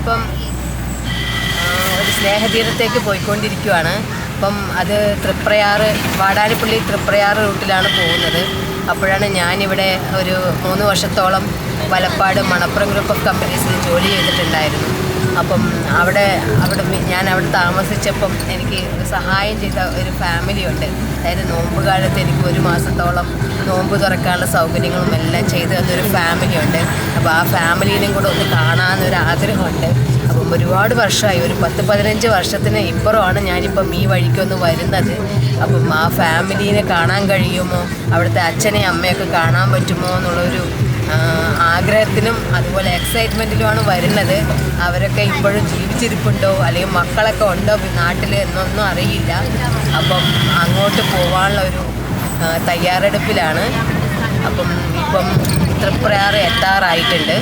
ഞാനിപ്പം ഒരു സ്നേഹതീരത്തേക്ക് പോയിക്കൊണ്ടിരിക്കുകയാണ്. അപ്പം അത് വാടാനപ്പള്ളി തൃപ്രയാർ റൂട്ടിലാണ് പോകുന്നത്. അപ്പോഴാണ് ഞാനിവിടെ ഒരു 3 വർഷത്തോളം വലപ്പാട് മണപ്പുറം ഗ്രൂപ്പ് ഓഫ് കമ്പനീസിൽ ജോലി ചെയ്തിട്ടുണ്ടായിരുന്നു. അപ്പം ഞാൻ അവിടെ താമസിച്ചപ്പം എനിക്ക് സഹായം ചെയ്ത ഒരു ഫാമിലിയുണ്ട്. അതായത് നോമ്പ് കാലത്ത് എനിക്ക് 1 മാസത്തോളം നോമ്പ് തുറക്കാനുള്ള സൗകര്യങ്ങളും എല്ലാം ചെയ്ത് തന്നൊരു ഫാമിലിയുണ്ട്. അപ്പോൾ ആ ഫാമിലീനും കൂടെ ഒന്ന് കാണാമെന്നൊരു ആഗ്രഹമുണ്ട്. അപ്പം ഒരുപാട് വർഷമായി, ഒരു 10-15 വർഷത്തിന് ഇപ്പുറമാണ് ഞാനിപ്പം ഈ വഴിക്കൊന്ന് വരുന്നത്. അപ്പം ആ ഫാമിലീനെ കാണാൻ കഴിയുമോ, അവിടുത്തെ അച്ഛനെയും അമ്മയൊക്കെ കാണാൻ പറ്റുമോ എന്നുള്ളൊരു ആഗ്രഹത്തിനും അതുപോലെ എക്സൈറ്റ്മെൻറ്റിലുമാണ് വരുന്നത്. അവരൊക്കെ ഇപ്പോഴും ജീവിച്ചിരിപ്പുണ്ടോ അല്ലെങ്കിൽ മക്കളൊക്കെ ഉണ്ടോ നാട്ടിൽ എന്നൊന്നും അറിയില്ല. അപ്പം അങ്ങോട്ട് പോകാനുള്ള ഒരു തയ്യാറെടുപ്പിലാണ്. അപ്പം ഇപ്പം തൃപ്രയാർ എത്താറായിട്ടുണ്ട്.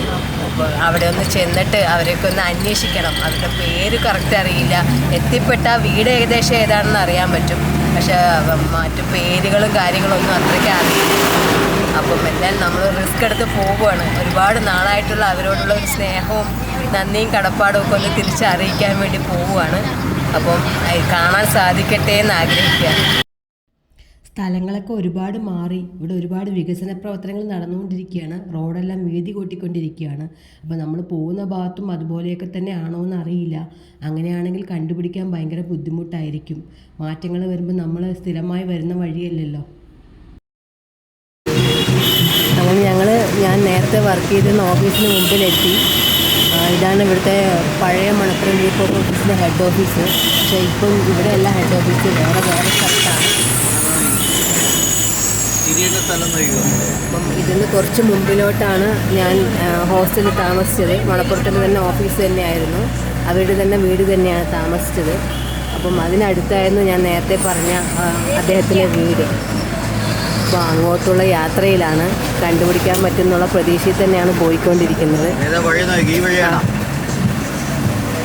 അപ്പോൾ അവിടെ ഒന്ന് ചെന്നിട്ട് അവരെയൊക്കെ ഒന്ന് അന്വേഷിക്കണം. അവരുടെ പേര് കറക്റ്റ് അറിയില്ല. എത്തിപ്പെട്ട വീട് ഏകദേശം ഏതാണെന്ന് അറിയാൻ പറ്റും, പക്ഷേ മറ്റു പേരുകളും കാര്യങ്ങളൊന്നും അത്രയ്ക്ക് അറിയില്ല. അപ്പം എല്ലാം നമ്മൾ റിസ്ക് എടുത്ത് പോവുകയാണ്. ഒരുപാട് നാളായിട്ടുള്ള അവരോടുള്ള ഒരു സ്നേഹവും നന്ദിയും കടപ്പാടും ഒക്കെ ഒന്ന് തിരിച്ചറിയിക്കാൻ വേണ്ടി പോവുകയാണ്. അപ്പം കാണാൻ സാധിക്കട്ടെ എന്ന് ആഗ്രഹിക്കുക. സ്ഥലങ്ങളൊക്കെ ഒരുപാട് മാറി. ഇവിടെ ഒരുപാട് വികസന പ്രവർത്തനങ്ങൾ നടന്നുകൊണ്ടിരിക്കുകയാണ്. റോഡെല്ലാം വീതി കൂട്ടിക്കൊണ്ടിരിക്കുകയാണ്. അപ്പോൾ നമ്മൾ പോകുന്ന ഭാഗത്തും അതുപോലെയൊക്കെ തന്നെ ആണോ എന്ന് അറിയില്ല. അങ്ങനെയാണെങ്കിൽ കണ്ടുപിടിക്കാൻ ഭയങ്കര ബുദ്ധിമുട്ടായിരിക്കും. മാറ്റങ്ങൾ വരുമ്പോൾ നമ്മൾ സ്ഥിരമായി വരുന്ന വഴിയല്ലല്ലോ. അങ്ങനെ ഞാൻ നേരത്തെ വർക്ക് ചെയ്തിരുന്ന ഓഫീസിന് മുമ്പിലെത്തി. ഇതാണ് ഇവിടുത്തെ പഴയ മണപ്പുറം ഗ്രൂപ്പ് ഓഫ് ഓഫീസിൻ്റെ ഹെഡ് ഓഫീസ്. പക്ഷേ ഇപ്പം ഇവിടെ അല്ല ഹെഡ് ഓഫീസ്, വേറെ സ്ഥലത്താണ്. അപ്പം ഇതിന് കുറച്ച് മുമ്പിലോട്ടാണ് ഞാൻ ഹോസ്റ്റലിൽ താമസിച്ചത്. മണപ്പുറത്തിൽ തന്നെ ഓഫീസ് തന്നെയായിരുന്നു, അവരുടെ തന്നെ വീട് തന്നെയാണ് താമസിച്ചത്. അപ്പം അതിനടുത്തായിരുന്നു ഞാൻ നേരത്തെ പറഞ്ഞ അദ്ദേഹത്തിൻ്റെ വീട്. അപ്പോൾ അങ്ങോട്ടുള്ള യാത്രയിലാണ്, കണ്ടുപിടിക്കാൻ പറ്റുന്നുള്ള പ്രതീക്ഷയിൽ തന്നെയാണ് പോയിക്കൊണ്ടിരിക്കുന്നത്.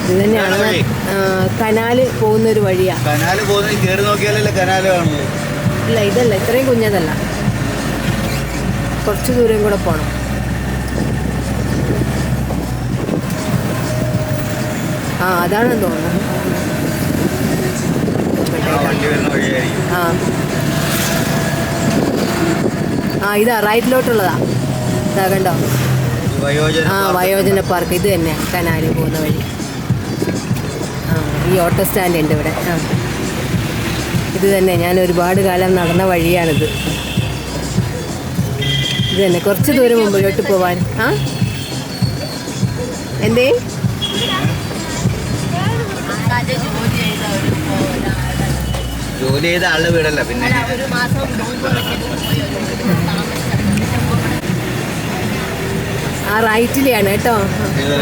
ഇത് തന്നെയാണ് കനാല് പോകുന്നൊരു വഴിയാണ്. ഇല്ല, ഇതല്ല, ഇത്രയും കുഞ്ഞതല്ല, കുറച്ച് ദൂരം കൂടെ പോകണം. അതാണെന്ന് തോന്നുന്നു. ഇതാ റൈറ്റിലോട്ടുള്ളതാ. ഇതാ കണ്ടോ, വയോജന പാർക്ക്. ഇത് തന്നെ കനാല് പോകുന്ന വഴി. ഈ ഓട്ടോ സ്റ്റാൻഡ് ഉണ്ട് ഇവിടെ. ഇത് തന്നെ ഞാൻ ഒരുപാട് കാലം നടന്ന വഴിയാണിത്. ഇത് തന്നെ കുറച്ച് ദൂരം മുമ്പിലോട്ട് പോവാൻ. എന്തേ ജോലി ചെയ്ത ആളുടെ വീടല്ല, പിന്നെ റൈറ്റിലെയാണ് കേട്ടോ,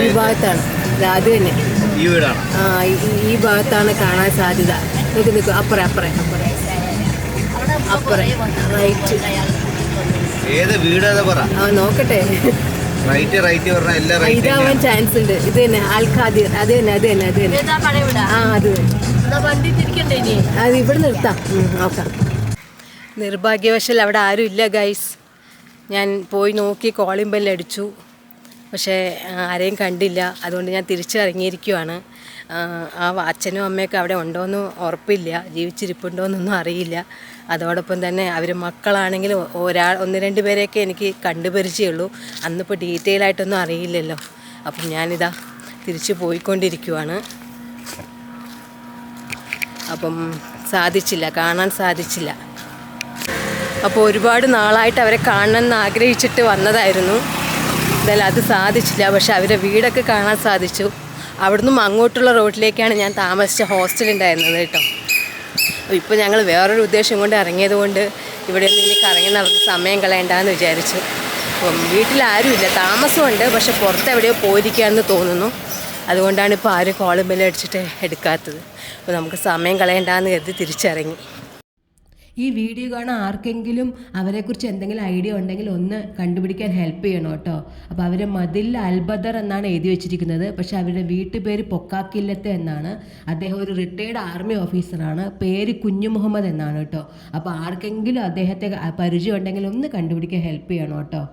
ഈ ഭാഗത്താണ്. അത് തന്നെ ഈ വീടാണ്. ഈ ഭാഗത്താണ് കാണാൻ സാധ്യത. നിൽക്കും അപ്പുറം റൈറ്റ്. ഏത് വീടാ പറ, നോക്കട്ടെ. റൈറ്റ് പറഞ്ഞാൽ എല്ലാ റൈറ്റ് ഇതാവാൻ ചാൻസ് ഉണ്ട്. ഇത് തന്നെ ആൽഖാദിർ. അത് തന്നെ അത് ഇവിടെ നിർത്താം, നോക്കാം. നിർഭാഗ്യവശാൽ അവിടെ ആരും ഇല്ല ഗൈസ്. ഞാൻ പോയി നോക്കി, കോളിംഗ് ബെല്ലടിച്ചു, പക്ഷേ ആരെയും കണ്ടില്ല. അതുകൊണ്ട് ഞാൻ തിരിച്ചിറങ്ങിയിരിക്കുവാണ്. അച്ഛനും അമ്മയൊക്കെ അവിടെ ഉണ്ടോയെന്ന് ഉറപ്പില്ല, ജീവിച്ചിരിപ്പുണ്ടോയെന്നൊന്നും അറിയില്ല. അതോടൊപ്പം തന്നെ അവർ മക്കളാണെങ്കിൽ 1-2 പേരെയൊക്കെ എനിക്ക് കണ്ടുപരിചയമുള്ളൂ. അന്നിപ്പോൾ ഡീറ്റെയിൽ ആയിട്ടൊന്നും അറിയില്ലല്ലോ. അപ്പം ഞാനിതാ തിരിച്ച് പോയിക്കൊണ്ടിരിക്കുവാണ്. അപ്പം കാണാൻ സാധിച്ചില്ല. അപ്പോൾ ഒരുപാട് നാളായിട്ട് അവരെ കാണണമെന്ന് ആഗ്രഹിച്ചിട്ട് വന്നതായിരുന്നു. എന്തായാലും അത് സാധിച്ചില്ല. പക്ഷെ അവരുടെ വീടൊക്കെ കാണാൻ സാധിച്ചു. അവിടുന്ന് അങ്ങോട്ടുള്ള റോഡിലേക്കാണ് ഞാൻ താമസിച്ച ഹോസ്റ്റലുണ്ടായിരുന്നത് കേട്ടോ. അപ്പോൾ ഇപ്പോൾ ഞങ്ങൾ വേറൊരു ഉദ്ദേശം കൊണ്ട് ഇറങ്ങിയത് കൊണ്ട് ഇവിടെ നിന്ന് ഇനി കറങ്ങി നടന്ന് സമയം കളയണ്ടെന്ന് വിചാരിച്ചു. അപ്പം വീട്ടിലാരുമില്ല, താമസമുണ്ട്, പക്ഷെ പുറത്ത് എവിടെയോ പോയിരിക്കുകയാണെന്ന് തോന്നുന്നു. അതുകൊണ്ടാണ് ഇപ്പോൾ ആരും കോളിംഗ് ബെൽ അടിച്ചിട്ട് എടുക്കാത്തത്. അപ്പോൾ നമുക്ക് സമയം കളയണ്ടെന്ന് കരുതി തിരിച്ചിറങ്ങി. ഈ വീഡിയോ കാണാൻ ആർക്കെങ്കിലും അവരെക്കുറിച്ച് എന്തെങ്കിലും ഐഡിയ ഉണ്ടെങ്കിൽ ഒന്ന് കണ്ടുപിടിക്കാൻ ഹെൽപ്പ് ചെയ്യണം കേട്ടോ. അപ്പോൾ അവരെ മതിൽ അൽബദർ എന്നാണ് എഴുതി വെച്ചിരിക്കുന്നത്, പക്ഷേ അവരുടെ വീട്ടുപേര് പൊക്കാക്കില്ലത്തെ എന്നാണ്. അദ്ദേഹം ഒരു റിട്ടയേർഡ് ആർമി ഓഫീസറാണ്, പേര് കുഞ്ഞു മുഹമ്മദ് എന്നാണ് കേട്ടോ. അപ്പോൾ ആർക്കെങ്കിലും അദ്ദേഹത്തെ പരിചയം ഉണ്ടെങ്കിൽ ഒന്ന് കണ്ടുപിടിക്കാൻ ഹെൽപ്പ് ചെയ്യണം കേട്ടോ.